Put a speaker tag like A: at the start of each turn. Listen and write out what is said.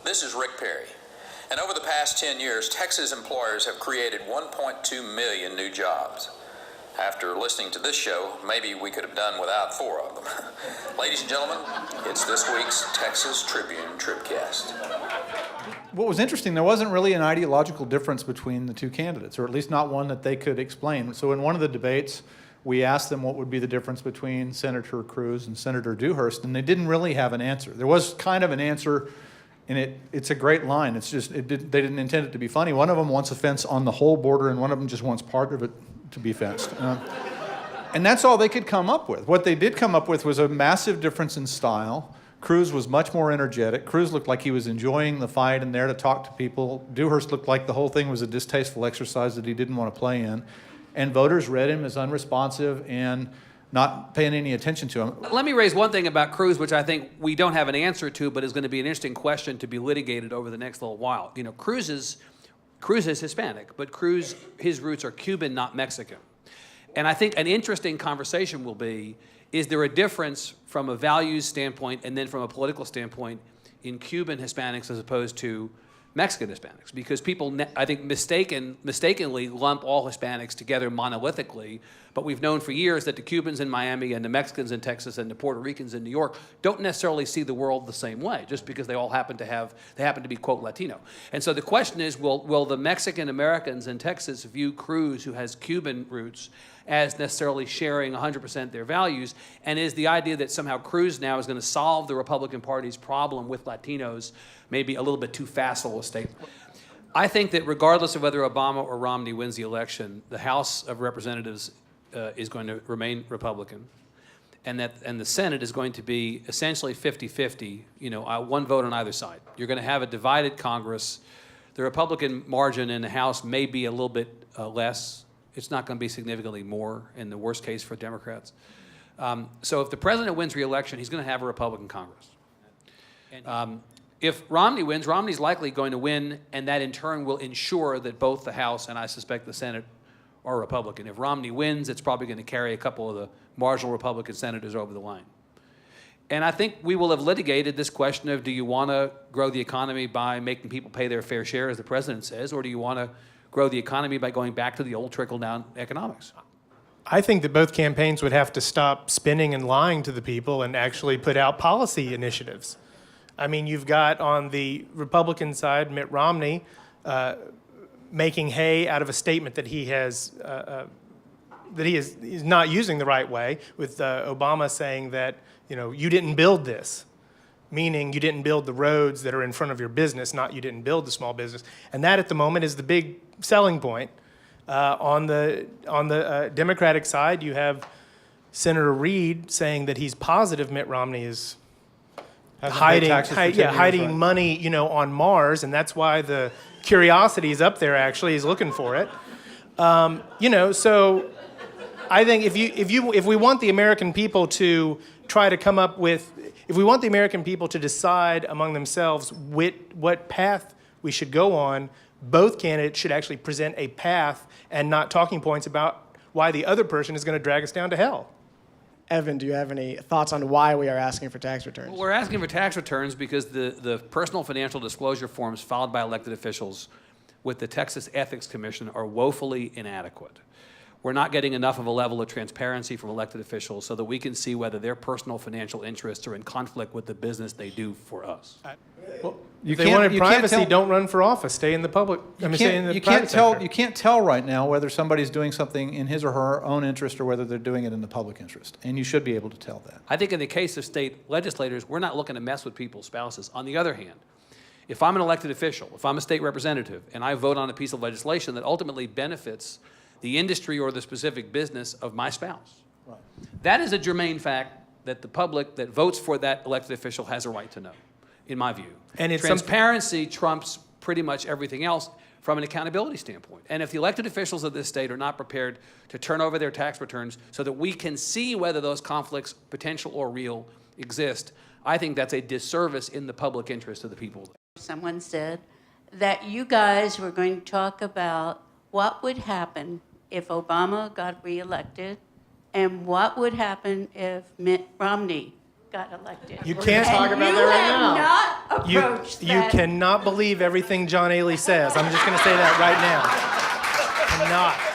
A: This is Rick Perry. And over the past 10 years, Texas employers have created 1.2 million new jobs. After listening to this show, maybe we could have done without 4 of them. Ladies and gentlemen, it's this week's Texas Tribune Tribcast.
B: What was interesting, there wasn't really an ideological difference between the two candidates, or at least not one that they could explain. So in one of the debates, we asked them what would be the difference between Senator Cruz and Senator Dewhurst, and they didn't really have an answer. There was kind of an answer, and it's a great line. It's just they didn't intend it to be funny. One of them wants a fence on the whole border, and one of them just wants part of it to be fenced. And that's all they could come up with. What they did come up with was a massive difference in style. Cruz was much more energetic. Cruz looked like he was enjoying the fight and there to talk to people. Dewhurst looked like the whole thing was a distasteful exercise that he didn't want to play in. And voters read him as unresponsive and not paying any attention to him.
C: Let me raise one thing about Cruz, which I think we don't have an answer to, but is going to be an interesting question to be litigated over the next little while. You know, Cruz is Hispanic, but his roots are Cuban, not Mexican. And I think an interesting conversation will be, is there a difference from a values standpoint and then from a political standpoint in Cuban Hispanics as opposed to Mexican Hispanics? Because people, I think, mistakenly lump all Hispanics together monolithically, but we've known for years that the Cubans in Miami and the Mexicans in Texas and the Puerto Ricans in New York don't necessarily see the world the same way, just because they all happen to be, quote, Latino. And so the question is, will the Mexican Americans in Texas view Cruz, who has Cuban roots, as necessarily sharing 100% their values? And is the idea that somehow Cruz now is going to solve the Republican Party's problem with Latinos maybe a little bit too facile a statement? I think that regardless of whether Obama or Romney wins the election, the House of Representatives is going to remain Republican, and the Senate is going to be essentially 50-50, one vote on either side. You're going to have a divided Congress. The Republican margin in the House may be a little bit less. It's not going to be significantly more in the worst case for Democrats. So if the president wins re-election, he's going to have a Republican Congress. If Romney wins, Romney's likely going to win, and that in turn will ensure that both the House and I suspect the Senate are Republican. If Romney wins, it's probably going to carry a couple of the marginal Republican senators over the line. And I think we will have litigated this question of, do you want to grow the economy by making people pay their fair share, as the president says, or do you want to grow the economy by going back to the old trickle-down economics?
D: I think that both campaigns would have to stop spinning and lying to the people and actually put out policy initiatives. I mean, you've got on the Republican side Mitt Romney making hay out of a statement that he's not using the right way, with Obama saying that, you didn't build this, meaning you didn't build the roads that are in front of your business, not you didn't build the small business. And that at the moment is the big selling point. On the Democratic side, you have Senator Reid saying that he's positive Mitt Romney is hiding money, on Mars, and that's why the Curiosity is up there. Actually, he's looking for it. So I think if we want the American people to try to come up with, if we want the American people to decide among themselves what path we should go on, both candidates should actually present a path and not talking points about why the other person is going to drag us down to hell.
E: Evan, do you have any thoughts on why we are asking for tax returns?
C: Well, we're asking for tax returns because the personal financial disclosure forms filed by elected officials with the Texas Ethics Commission are woefully inadequate. We're not getting enough of a level of transparency from elected officials so that we can see whether their personal financial interests are in conflict with the business they do for us.
D: If they wanted privacy, don't run for office. Stay in the public.
B: You can't tell right now whether somebody's doing something in his or her own interest or whether they're doing it in the public interest, and you should be able to tell that.
C: I think in the case of state legislators, we're not looking to mess with people's spouses. On the other hand, if I'm an elected official, if I'm a state representative, and I vote on a piece of legislation that ultimately benefits the industry or the specific business of my spouse, right, that is a germane fact that the public that votes for that elected official has a right to know, in my view. And it's transparency trumps pretty much everything else from an accountability standpoint. And if the elected officials of this state are not prepared to turn over their tax returns so that we can see whether those conflicts, potential or real, exist, I think that's a disservice in the public interest of the people.
F: Someone said that you guys were going to talk about what would happen if Obama got reelected and what would happen if Mitt Romney got elected.
D: You can't
E: talk about that right now.
F: You have not
D: You,
F: approached
D: you
F: that.
D: cannot believe everything John Ailey says. I'm just going to say that right now. Cannot.